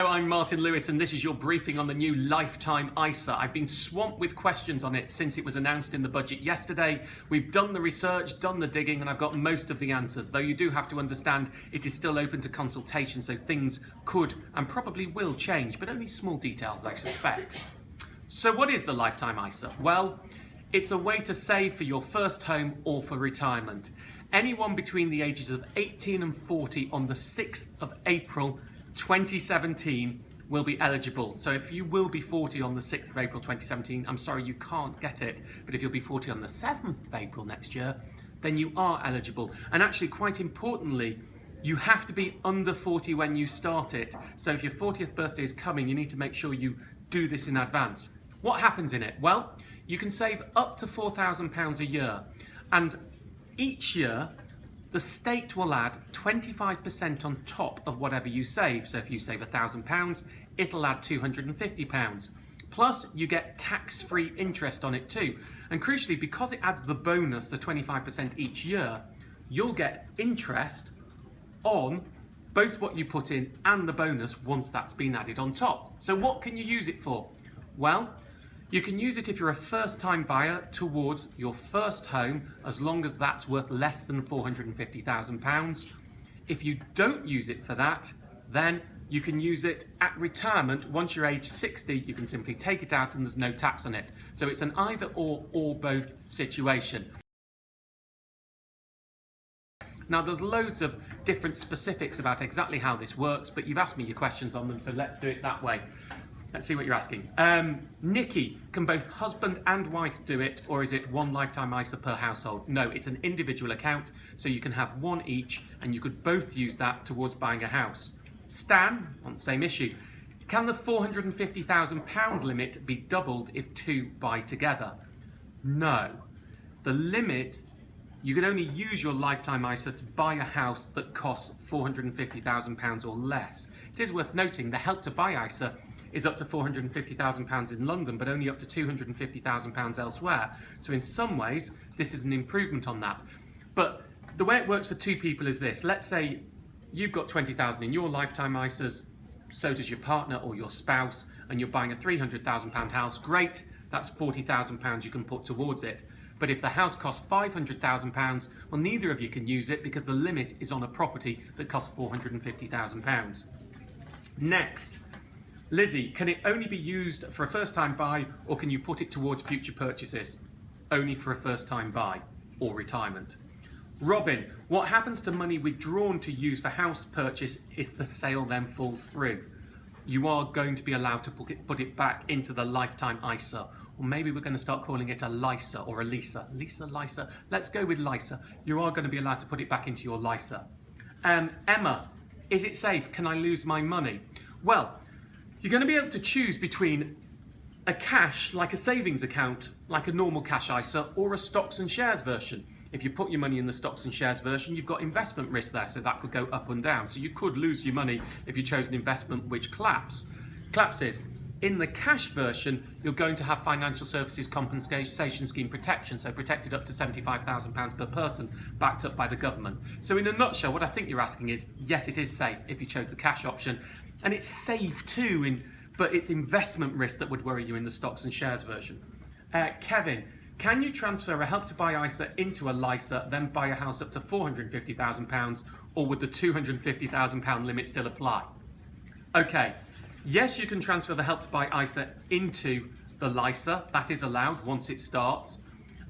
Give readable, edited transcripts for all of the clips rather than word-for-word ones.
I'm Martin Lewis and this is your briefing on the new Lifetime ISA. I've been swamped with questions on it since it was announced in the budget yesterday. We've done the research, done the digging, and I've got most of the answers, though you do have to understand it is still open to consultation, so things could and probably will change, but only small details, I suspect. So what is the Lifetime ISA? Well, it's a way to save for your first home or for retirement. Anyone between the ages of 18 and 40 on the 6th of April 2017 will be eligible. So if you will be 40 on the 6th of April 2017, I'm sorry you can't get it, but if you'll be 40 on the 7th of April next year, then you are eligible. And actually, quite importantly, you have to be under 40 when you start it. So if your 40th birthday is coming, you need to make sure you do this in advance. What happens in it? Well, you can save up to £4,000 a year, and each year the state will add 25% on top of whatever you save. So if you save £1,000, it'll add £250. Plus, you get tax-free interest on it too. And crucially, because it adds the bonus, the 25% each year, you'll get interest on both what you put in and the bonus once that's been added on top. So what can you use it for? Well, you can use it if you're a first-time buyer towards your first home, as long as that's worth less than £450,000. If you don't use it for that, then you can use it at retirement. Once you're age 60, you can simply take it out and there's no tax on it. So it's an either or both situation. Now, there's loads of different specifics about exactly how this works, but you've asked me your questions on them, so let's do it that way. Let's see what you're asking. Nikki, can both husband and wife do it, or is it one Lifetime ISA per household? No, it's an individual account, so you can have one each, and you could both use that towards buying a house. Stan, on the same issue, can the £450,000 limit be doubled if two buy together? No. The limit, you can only use your Lifetime ISA to buy a house that costs £450,000 or less. It is worth noting the Help to Buy ISA is up to £450,000 in London, but only up to £250,000 elsewhere. So in some ways, this is an improvement on that. But the way it works for two people is this. Let's say you've got £20,000 in your Lifetime ISAs, so does your partner or your spouse, and you're buying a £300,000 house. Great, that's £40,000 you can put towards it. But if the house costs £500,000, well, neither of you can use it because the limit is on a property that costs £450,000. Next, Lizzie, can it only be used for a first-time buy, or can you put it towards future purchases? Only for a first-time buy or retirement. Robin, what happens to money withdrawn to use for house purchase if the sale then falls through? You are going to be allowed to put it back into the Lifetime ISA, or maybe we're going to start calling it a LISA or a LISA. LISA. Let's go with LISA. You are going to be allowed to put it back into your LISA. Emma, is it safe? Can I lose my money? Well, you're going to be able to choose between a cash, like a savings account, like a normal cash ISA, or a stocks and shares version. If you put your money in the stocks and shares version, you've got investment risk there, so that could go up and down. So you could lose your money if you chose an investment which collapses. In the cash version, you're going to have Financial Services Compensation Scheme protection, so protected up to £75,000 per person, backed up by the government. So in a nutshell, what I think you're asking is, yes, it is safe if you chose the cash option, and it's safe too, but it's investment risk that would worry you in the stocks and shares version. Kevin, can you transfer a Help to Buy ISA into a LISA, then buy a house up to £450,000, or would the £250,000 limit still apply? Okay, yes, you can transfer the Help to Buy ISA into the LISA. That is allowed once it starts.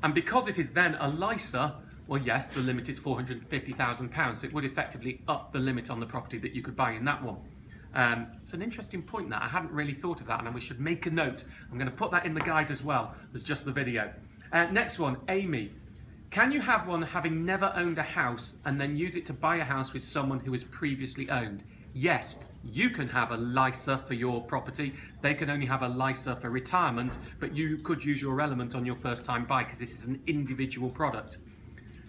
And because it is then a LISA, well, yes, the limit is £450,000, so it would effectively up the limit on the property that you could buy in that one. It's an interesting point that I hadn't really thought of that, and we should make a note. I'm going to put that in the guide as well as just the video. Next one, Amy. Can you have one having never owned a house and then use it to buy a house with someone who has previously owned? Yes, you can have a LISA for your property. They can only have a LISA for retirement, but you could use your element on your first time buy because this is an individual product.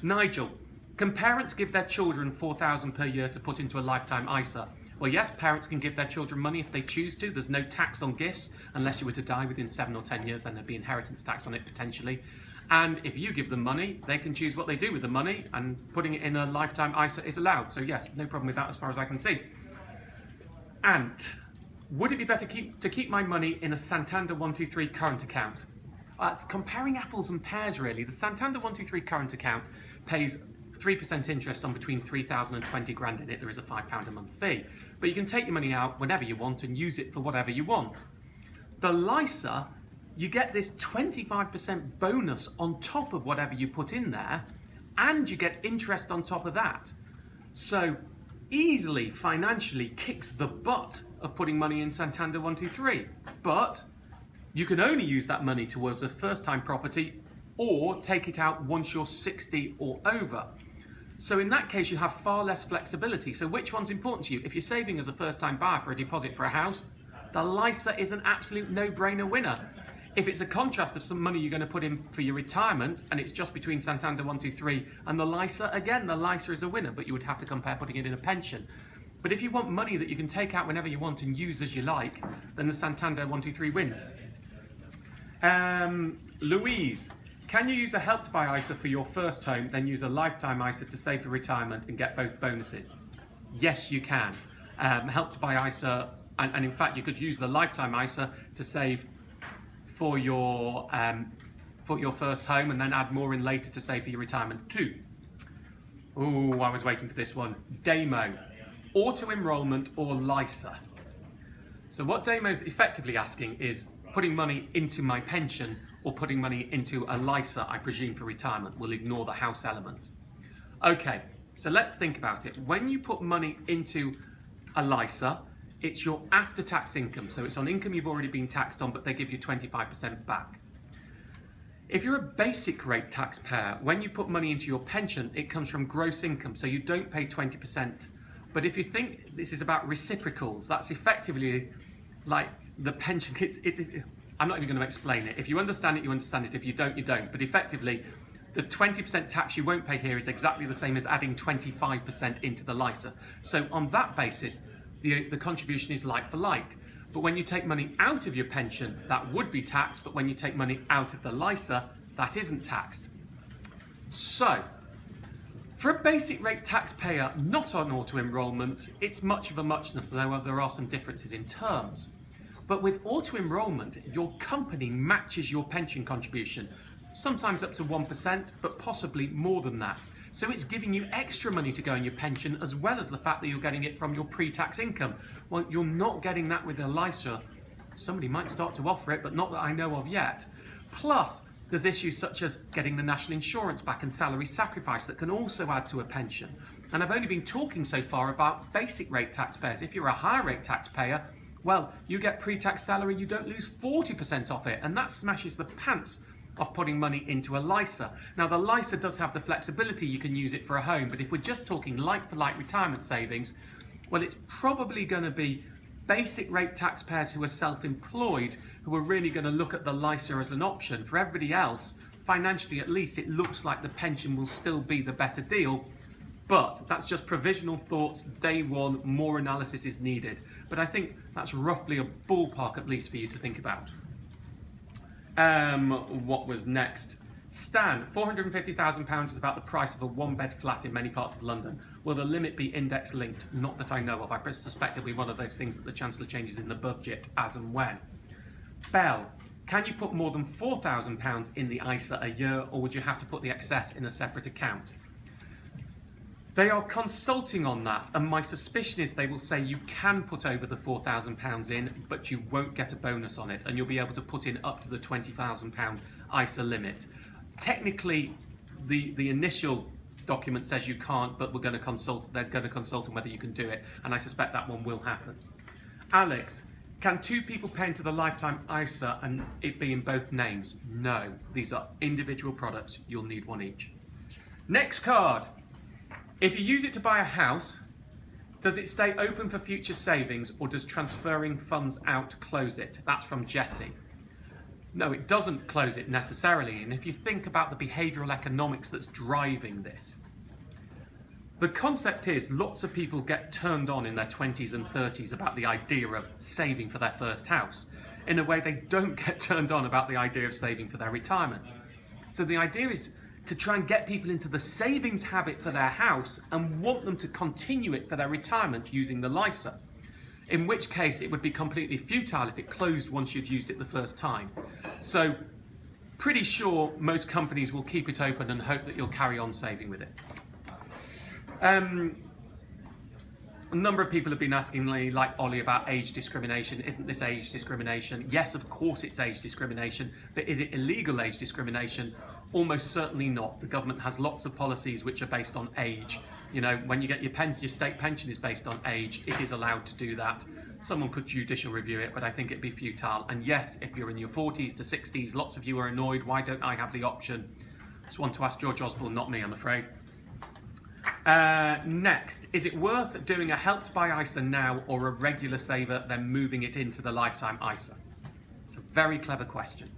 Nigel, can parents give their children £4,000 per year to put into a Lifetime ISA? Well, yes, parents can give their children money if they choose to. There's no tax on gifts unless you were to die within 7 or 10 years, then there'd be inheritance tax on it potentially. And if you give them money, they can choose what they do with the money, and putting it in a Lifetime ISA is allowed. So yes, no problem with that as far as I can see. Ant, Would it be better to keep my money in a Santander 123 current account? It's comparing apples and pears, really. The Santander 123 current account pays 3% interest on between 3,000 and 20 grand in it. There is a £5 a month fee. But you can take your money out whenever you want and use it for whatever you want. The LISA, you get this 25% bonus on top of whatever you put in there, and you get interest on top of that. So easily financially kicks the butt of putting money in Santander 123. But you can only use that money towards a first-time property or take it out once you're 60 or over. So in that case, you have far less flexibility. So which one's important to you? If you're saving as a first-time buyer for a deposit for a house, the LISA is an absolute no-brainer winner. If it's a contrast of some money you're going to put in for your retirement and it's just between Santander 123 and the LISA, again, the LISA is a winner, but you would have to compare putting it in a pension. But if you want money that you can take out whenever you want and use as you like, then the Santander 123 wins. Louise, can you use a Help to Buy ISA for your first home, then use a lifetime ISA to save for retirement and get both bonuses? Yes, you can. Help to Buy ISA, and in fact, you could use the lifetime ISA to save for your first home and then add more in later to save for your retirement too. Oh, I was waiting for this one. Damo, auto-enrollment or LISA? So what Damo is effectively asking is putting money into my pension or putting money into a LISA, I presume, for retirement. We'll ignore the house element. Okay, so let's think about it. When you put money into a LISA, it's your after-tax income. So it's on income you've already been taxed on, but they give you 25% back. If you're a basic rate taxpayer, when you put money into your pension, it comes from gross income, so you don't pay 20%. But if you think this is about reciprocals, that's effectively like the pension. I'm not even going to explain it. If you understand it, you understand it. If you don't, you don't. But effectively, the 20% tax you won't pay here is exactly the same as adding 25% into the LISA. So on that basis, the contribution is like for like. But when you take money out of your pension, that would be taxed. But when you take money out of the LISA, that isn't taxed. So, for a basic rate taxpayer not on auto-enrollment, it's much of a muchness, though there are some differences in terms. But with auto-enrollment, your company matches your pension contribution, sometimes up to 1%, but possibly more than that. So it's giving you extra money to go in your pension, as well as the fact that you're getting it from your pre-tax income. Well, you're not getting that with a LISA. Somebody might start to offer it, but not that I know of yet. Plus, there's issues such as getting the national insurance back and salary sacrifice that can also add to a pension. And I've only been talking so far about basic rate taxpayers. If you're a higher rate taxpayer, well, you get pre-tax salary, you don't lose 40% off it, and that smashes the pants of putting money into a LISA. Now, the LISA does have the flexibility, you can use it for a home, but if we're just talking like-for-like retirement savings, well, it's probably going to be basic rate taxpayers who are self-employed who are really going to look at the LISA as an option. For everybody else, financially at least, it looks like the pension will still be the better deal, but that's just provisional thoughts. Day one, more analysis is needed. But I think that's roughly a ballpark at least for you to think about. What was next? Stan, £450,000 is about the price of a one-bed flat in many parts of London. Will the limit be index linked? Not that I know of. I suspect it'll be one of those things that the Chancellor changes in the budget as and when. Bell, can you put more than £4,000 in the ISA a year, or would you have to put the excess in a separate account? They are consulting on that, and my suspicion is they will say you can put over the £4,000 in, but you won't get a bonus on it, and you'll be able to put in up to the £20,000 ISA limit. Technically, the initial document says you can't, but they're going to consult on whether you can do it, and I suspect that one will happen. Alex, can two people pay into the lifetime ISA and it be in both names? No, these are individual products. You'll need one each. Next card. If you use it to buy a house, does it stay open for future savings, or does transferring funds out close it? That's from Jesse. No, it doesn't close it necessarily. And if you think about the behavioural economics that's driving this, the concept is lots of people get turned on in their 20s and 30s about the idea of saving for their first house, in a way they don't get turned on about the idea of saving for their retirement. So the idea is to try and get people into the savings habit for their house and want them to continue it for their retirement using the LISA. in which case it would be completely futile if it closed once you'd used it the first time. So pretty sure most companies will keep it open and hope that you'll carry on saving with it. A number of people have been asking me, like Ollie, about age discrimination. Isn't this age discrimination? Yes, of course it's age discrimination, but is it illegal age discrimination? Almost certainly not. The government has lots of policies which are based on age. You know, when you get your state pension is based on age. It is allowed to do that. Someone could judicial review it, but I think it'd be futile. And yes, if you're in your 40s to 60s, lots of you are annoyed. Why don't I have the option? It's one to ask George Osborne, not me, I'm afraid. Next, is it worth doing a Help to Buy ISA now or a regular saver, then moving it into the lifetime ISA? It's a very clever question,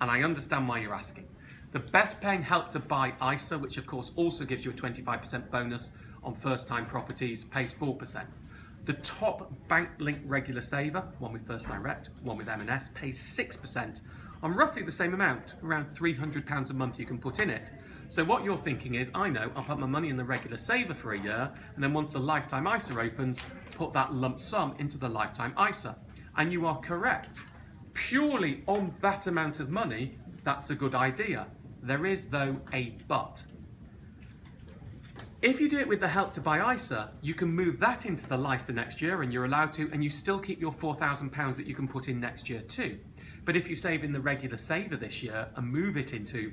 and I understand why you're asking. The best paying Help to Buy ISA, which of course also gives you a 25% bonus on first time properties, pays 4%. The top bank linked regular saver, one with First Direct, one with M&S, pays 6% on roughly the same amount, around £300 a month you can put in it. So what you're thinking is, I know, I'll put my money in the regular saver for a year, and then once the lifetime ISA opens, put that lump sum into the lifetime ISA. And you are correct. Purely on that amount of money, that's a good idea. There is, though, a but. If you do it with the Help to Buy ISA, you can move that into the LISA next year, and you're allowed to, and you still keep your £4,000 that you can put in next year too. But if you save in the regular saver this year and move it into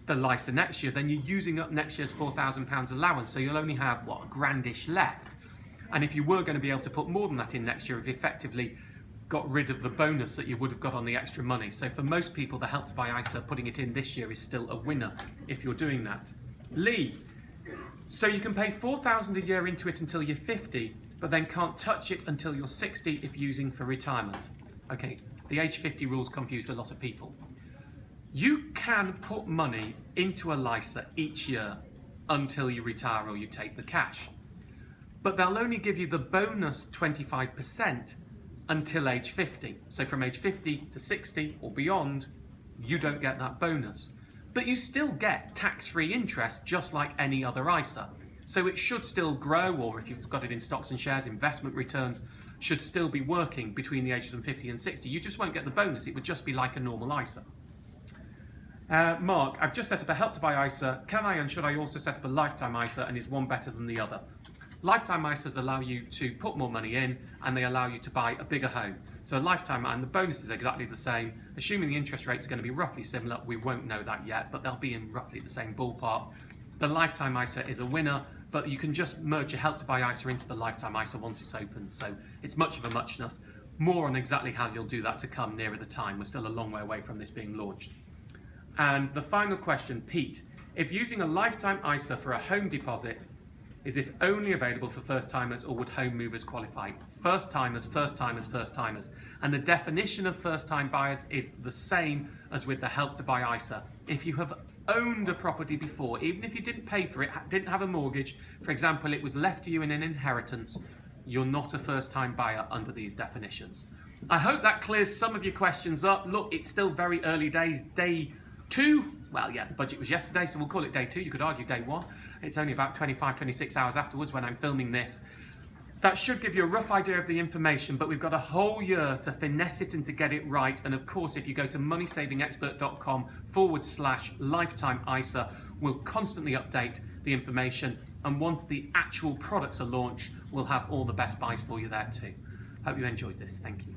the LISA next year, then you're using up next year's £4,000 allowance, so you'll only have, what, $1,000-ish left. And if you were going to be able to put more than that in next year, you've effectively got rid of the bonus that you would have got on the extra money. So for most people, the Help to Buy ISA, putting it in this year is still a winner if you're doing that. Lee, so you can pay $4,000 a year into it until you're 50, but then can't touch it until you're 60 if using for retirement. Okay, the age 50 rules confused a lot of people. You can put money into a LISA each year until you retire or you take the cash. But they'll only give you the bonus 25% until age 50. So from age 50 to 60 or beyond, you don't get that bonus. But you still get tax-free interest just like any other ISA. So it should still grow, or if you've got it in stocks and shares, investment returns should still be working between the ages of 50 and 60. You just won't get the bonus. It would just be like a normal ISA. Mark, I've just set up a Help to Buy ISA. Can I and should I also set up a lifetime ISA, and is one better than the other? Lifetime ISAs allow you to put more money in, and they allow you to buy a bigger home. So a lifetime, and the bonus is exactly the same. Assuming the interest rates are going to be roughly similar, we won't know that yet, but they'll be in roughly the same ballpark. The lifetime ISA is a winner, but you can just merge your Help to Buy ISA into the lifetime ISA once it's open. So it's much of a muchness. More on exactly how you'll do that to come nearer the time. We're still a long way away from this being launched. And the final question, Pete, if using a lifetime ISA for a home deposit, is this only available for first timers or would home movers qualify? First timers, first timers, first timers. And the definition of first time buyers is the same as with the Help to Buy ISA. If you have owned a property before, even if you didn't pay for it, didn't have a mortgage, for example, it was left to you in an inheritance, you're not a first time buyer under these definitions. I hope that clears some of your questions up. Look, it's still very early days. Day 2, well, yeah, the budget was yesterday, so we'll call it day 2. You could argue day 1. It's only about 25, 26 hours afterwards when I'm filming this. That should give you a rough idea of the information, but we've got a whole year to finesse it and to get it right. And of course, if you go to moneysavingexpert.com/lifetime ISA, we'll constantly update the information. And once the actual products are launched, we'll have all the best buys for you there too. Hope you enjoyed this. Thank you.